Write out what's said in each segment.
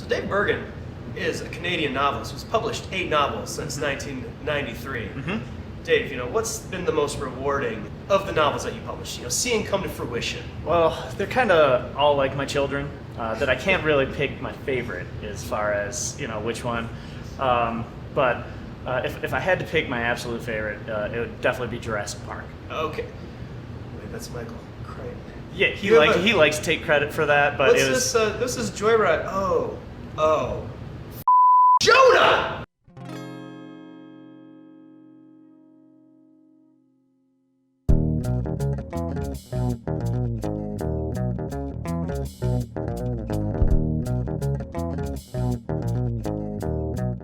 So Dave Bergen is a Canadian novelist who's published 8 novels since 1993. Dave, what's been the most rewarding of the novels that you published? Seeing come to fruition. Well, they're kind of all like my children, that I can't really pick my favorite as far as, which one. But if I had to pick my absolute favorite, it would definitely be Jurassic Park. Okay. Wait, that's Michael Crichton. Yeah, he likes to take credit for that, but this is Joyride. Oh. Jonah!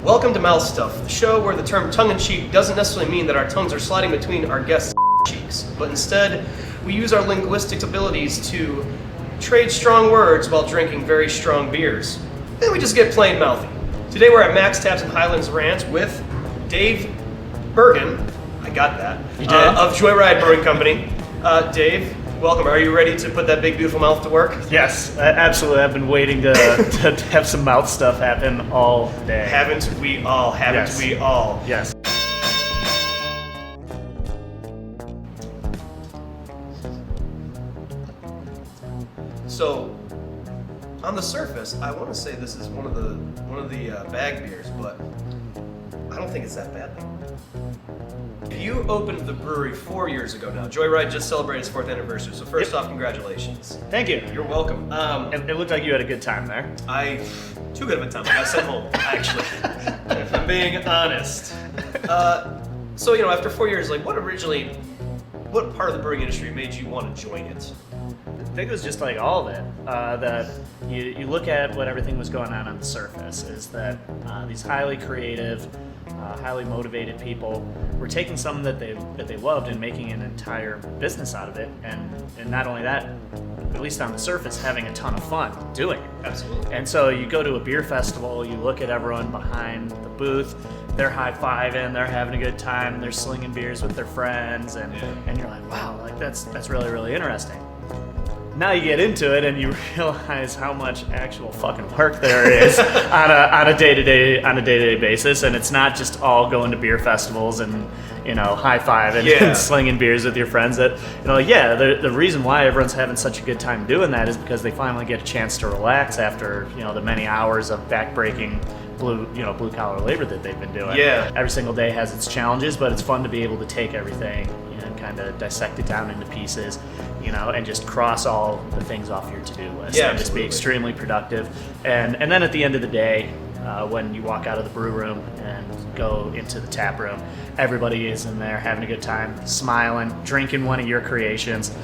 Welcome to Mouth Stuff, the show where the term tongue-in-cheek doesn't necessarily mean that our tongues are sliding between our guests' cheeks, but instead, we use our linguistic abilities to trade strong words while drinking very strong beers. Then we just get plain mouthy. Today we're at Max Taps and Highlands Ranch with Dave Bergen. I got that. You did? Of Joyride Brewing Company. Dave, welcome. Are you ready to put that big, beautiful mouth to work? Yes, absolutely. I've been waiting to have some mouth stuff happen all day. Haven't we all? Haven't we all? Yes. So, on the surface, I want to say this is one of the bag beers, but I don't think it's that bad though. You opened the brewery 4 years ago now. Joyride just celebrated its 4th anniversary, so first off, congratulations. Thank you. You're welcome. It looked like you had a good time there. Too good of a time. I got sent home, actually, if I'm being honest. So, after 4 years, what part of the brewing industry made you want to join it? I think it was just like all of it. That you look at what everything was going on the surface is that these highly creative, highly motivated people were taking something that they loved and making an entire business out of it, and not only that, at least on the surface, having a ton of fun doing it. Absolutely. And so you go to a beer festival, you look at everyone behind the booth, they're high-fiving, they're having a good time, they're slinging beers with their friends, and you're like, wow, that's really, really interesting. Now you get into it and you realize how much actual fucking work there is on a day-to-day basis, and it's not just all going to beer festivals and high-fiving and slinging beers with your friends. That the reason why everyone's having such a good time doing that is because they finally get a chance to relax after the many hours of back-breaking blue collar labor that they've been doing. Yeah. Every single day has its challenges, but it's fun to be able to take everything and kind of dissect it down into pieces, and just cross all the things off your to-do list. Yeah, and just be extremely productive. And then at the end of the day, when you walk out of the brew room and go into the tap room, everybody is in there having a good time, smiling, drinking one of your creations,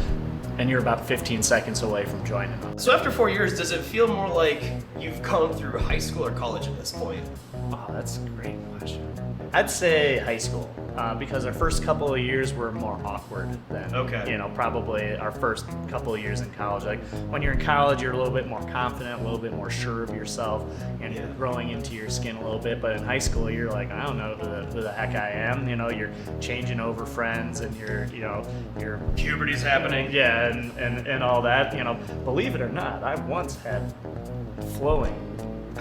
and you're about 15 seconds away from joining them. So after 4 years, does it feel more like you've gone through high school or college at this point? Oh, that's a great question. I'd say high school, because our first couple of years were more awkward than, probably our first couple of years in college. Like, when you're in college, you're a little bit more confident, a little bit more sure of yourself, and you're growing into your skin a little bit. But in high school, you're like, I don't know who the heck I am. You're changing over friends, and your Puberty's happening. Yeah, and all that. Believe it or not, I once had flowing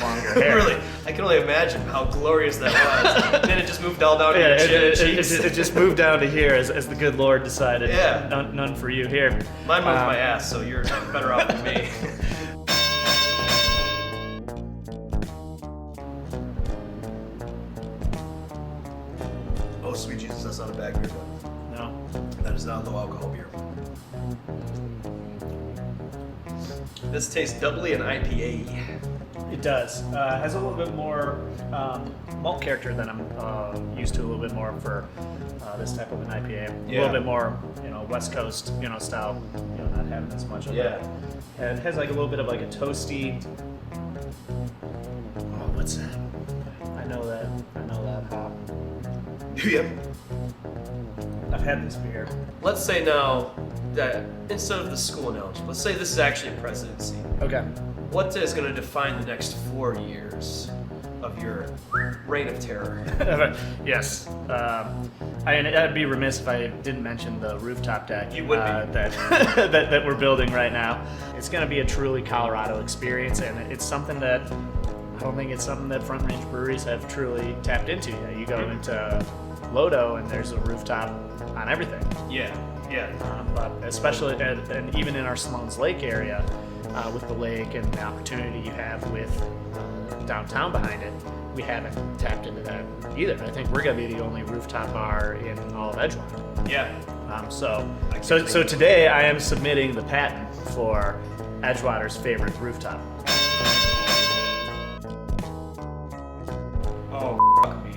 longer hair. Really? I can only imagine how glorious that was. And then it just moved all down to your chin and cheeks. It just moved down to here as the good Lord decided. Yeah. None for you here. Mine moved my ass, so you're better off than me. Oh, sweet Jesus, that's not a bag beer. No. That is not a low alcohol beer. This tastes doubly an IPA. It does. Has a little bit more malt character than I'm used to. A little bit more for this type of an IPA. A little bit more, West Coast, style. Not having as much of that. And it has like a little bit of like a toasty. Oh, what's that? I know that hop. Do you? I've had this beer. Let's say now that instead of the school analogy, let's say this is actually a presidency. Okay. What is going to define the next 4 years of your reign of terror? Yes. I'd be remiss if I didn't mention the rooftop deck. You would be. that we're building right now. It's going to be a truly Colorado experience, and it's something that I don't think it's something that Front Range breweries have truly tapped into yet. You go into Lodo and there's a rooftop on everything. Yeah. But especially, and even in our Simone's Lake area, with the lake and the opportunity you have with downtown behind it, we haven't tapped into that either. I think we're going to be the only rooftop bar in all of Edgewater. Yeah. So today I am submitting the patent for Edgewater's favorite rooftop. Oh, fuck me.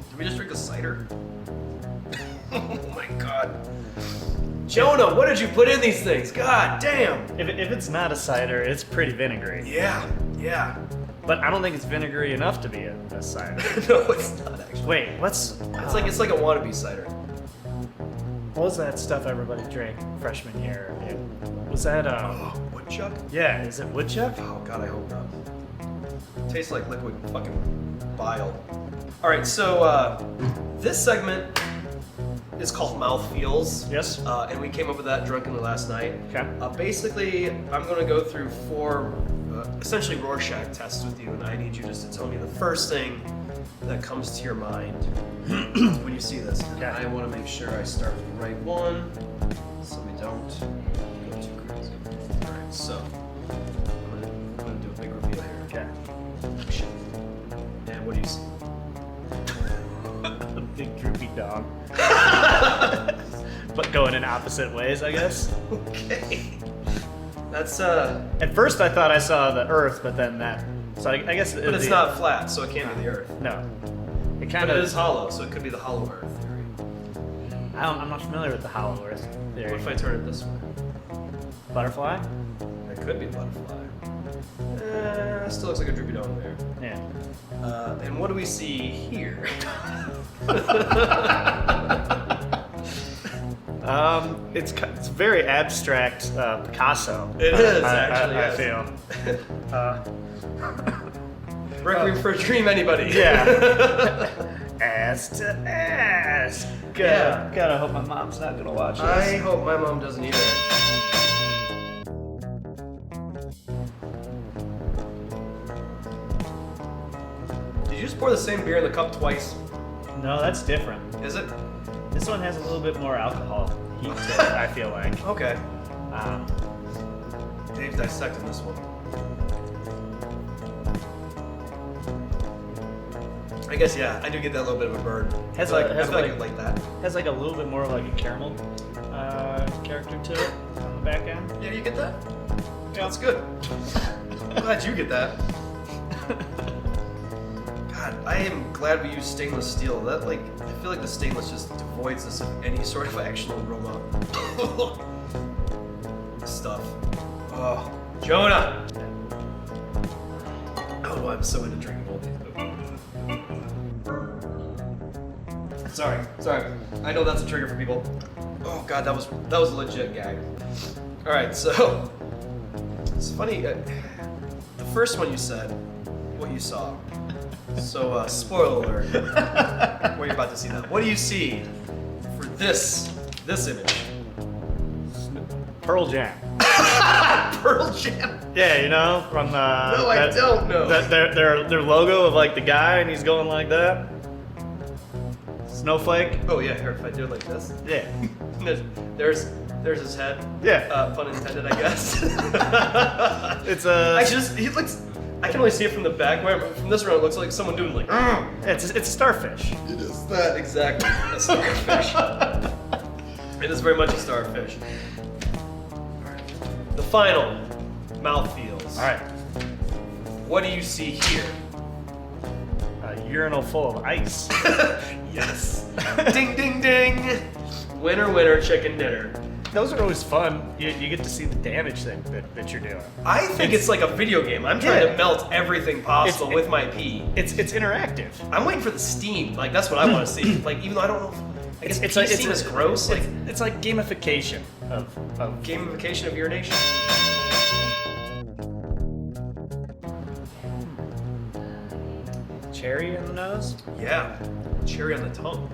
Did we just drink a cider? Oh my god. Jonah, what did you put in these things? God damn. If it's not a cider, it's pretty vinegary. Yeah. But I don't think it's vinegary enough to be a cider. No, it's not actually. Wait, what's... It's like a wannabe cider. What was that stuff everybody drank freshman year? Was that, Woodchuck? Yeah, is it woodchuck? Oh god, I hope not. Tastes like liquid fucking bile. Alright, so this segment is called Mouthfeels. Yes. And we came up with that drunkenly last night. Okay. Basically, I'm going to go through 4 essentially Rorschach tests with you, and I need you just to tell me the first thing that comes to your mind when you see this. Okay. I want to make sure I start with the right one so we don't go too crazy. Alright, so I'm gonna do a big reveal here. Okay. Shit. And what do you see? A big droopy dog. But going in opposite ways, I guess. Okay. That's At first I thought I saw the Earth, but then that. So I guess. but it's not flat, so it can't be the Earth. No. It But kind it of is hollow, so it could be the hollow Earth theory. I'm not familiar with the hollow Earth theory. What if I turn it this way? Butterfly? It could be a butterfly. Still looks like a droopy dog there. Yeah. And what do we see here? It's very abstract Picasso. It is, actually, I yes. feel. Requiem for a Dream, anybody? Yeah. Ass to ass. Yeah. God, I hope my mom's not gonna watch this. I hope my mom doesn't either. Did you just pour the same beer in the cup twice? No, that's different. Is it? This one has a little bit more alcohol heat to it, I feel like. Okay. Um, Dave's dissecting this one. I guess, yeah, I do get that little bit of a burn. Has I like- feel has like like- it like that. has like a little bit more of like a caramel character to it on the back end. Yeah, you get that? Yeah, that's good. I'm glad you get that. God, I am glad we use stainless steel. That, like, I feel like the stainless just avoids this of any sort of actual aroma. Stuff. Oh, Jonah! Oh, I'm so into drinking all these. Sorry. I know that's a trigger for people. Oh God, that was a legit gag. All right, so it's funny. The first one you said, what you saw. So spoiler alert. Where you're about to see that. What do you see for this image? Pearl Jam. Pearl Jam. Yeah, you know, from the. No, I don't know. Their logo of like the guy and he's going like that. Snowflake. Oh yeah, here if I do it like this. Yeah. There's his head. Yeah. Pun intended, I guess. It's a. he looks. I can only see it from the back. But from this round, it looks like someone doing like. It's a starfish. It is that exactly a starfish. It is very much a starfish. Alright. The final mouthfeels. All right. What do you see here? A urinal full of ice. Yes. Ding ding ding. Winner winner chicken dinner. Those are always fun. You get to see the damage that you're doing. I think it's like a video game. I'm trying Yeah. to melt everything possible with my pee. It's interactive. I'm waiting for the steam. Like that's what I want to see. Like even though I don't know. I guess It's pee like steam is gross. Like it's like gamification of gamification of urination. cherry in the nose. Yeah. Cherry on the tongue.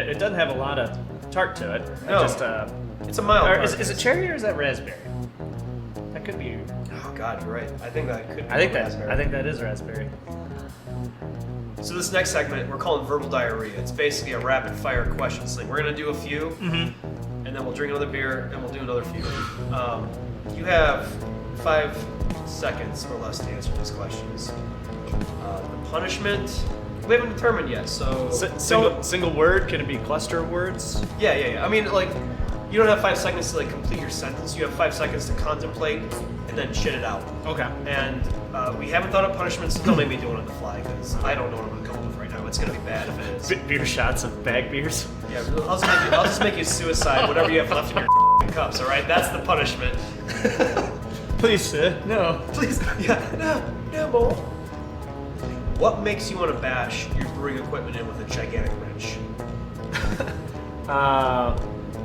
It doesn't have a lot of tart to it. No. Just, it's a mild. or is it cherry or is that raspberry? That could be. Oh God, you're right. I think that could be raspberry. I think that is raspberry. So this next segment we're calling verbal diarrhea. It's basically a rapid fire questions thing. We're gonna do a few, and then we'll drink another beer, and we'll do another few. You have 5 seconds or less to answer these questions. The punishment we haven't determined yet. So Single word? Can it be cluster of words? Yeah. I mean, like, you don't have 5 seconds to like complete your sentence. You have 5 seconds to contemplate and then shit it out. Okay. And we haven't thought of punishments, so don't make me do it on the fly because I don't know what I'm gonna come up with right now. It's gonna be bad if it is. Beer shots of bag beers. Yeah, I'll just make you suicide whatever you have left in your cups. All right, that's the punishment. Please, sir. No. Please, yeah, no more. What makes you want to bash your brewing equipment in with a gigantic wrench?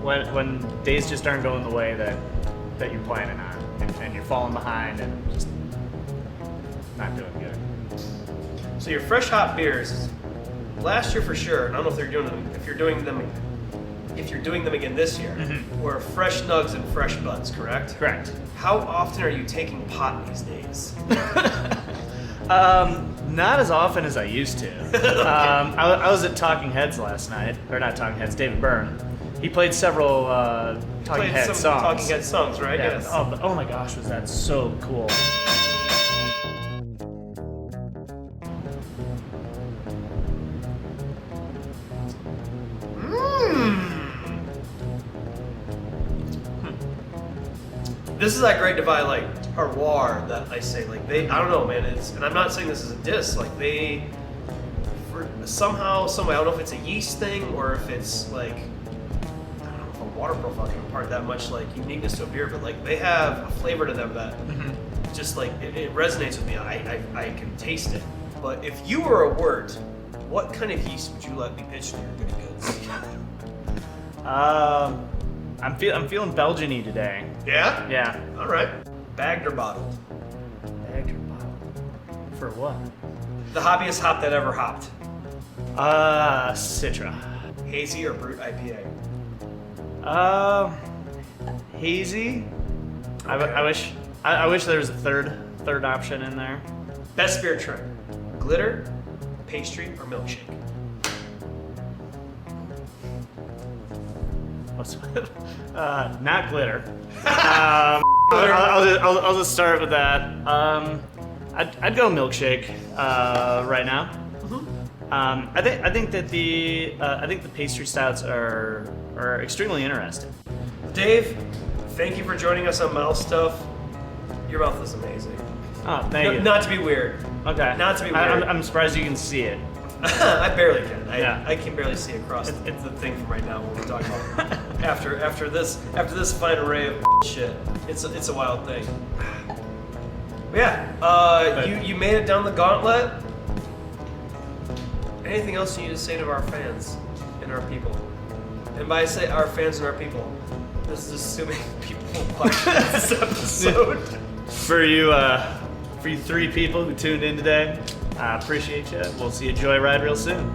When days just aren't going the way that you're planning on, and you're falling behind and just not doing good. So your fresh hop beers, last year for sure. And I don't know if you're doing them again this year. Were fresh nugs and fresh buds, correct? Correct. How often are you taking pot these days? Not as often as I used to. I was at Talking Heads last night, or not Talking Heads, David Byrne. He played several Talking Heads songs. Talking Heads songs, right? Yeah. Yes. Oh my gosh, was that so cool. This is that great divide, like terroir that I say, like I don't know, man. And I'm not saying this is a diss. Like somehow, some way, I don't know if it's a yeast thing or if it's like, I don't know if a water profile can impart that much like uniqueness to a beer, but like they have a flavor to them that just like it resonates with me. I can taste it. But if you were a wort, what kind of yeast would you let me pitch to your goody goods? I'm feeling Belgian-y today. Yeah? Yeah. All right. Bagged or bottled? Bagged or bottled? For what? The hoppiest hop that ever hopped. Citra. Hazy or brute IPA? Hazy. Okay. I wish there was a third option in there. Best beer trend: glitter, pastry, or milkshake? Not glitter. I'll just start with that. I'd go milkshake right now. I think the pastry stouts are extremely interesting. Dave, thank you for joining us on Mouth Stuff. Your mouth is amazing. Oh, thank you. Not to be weird. Okay. Not to be weird. I'm surprised you can see it. I barely can. Yeah. I can barely see across the thing from right now when we're talking about after this fine array of shit. It's a wild thing. But yeah, you made it down the gauntlet. Anything else you need to say to our fans and our people? And by say our fans and our people, this is assuming people will watch this episode. For you 3 people who tuned in today, I appreciate you. We'll see you at Joyride real soon.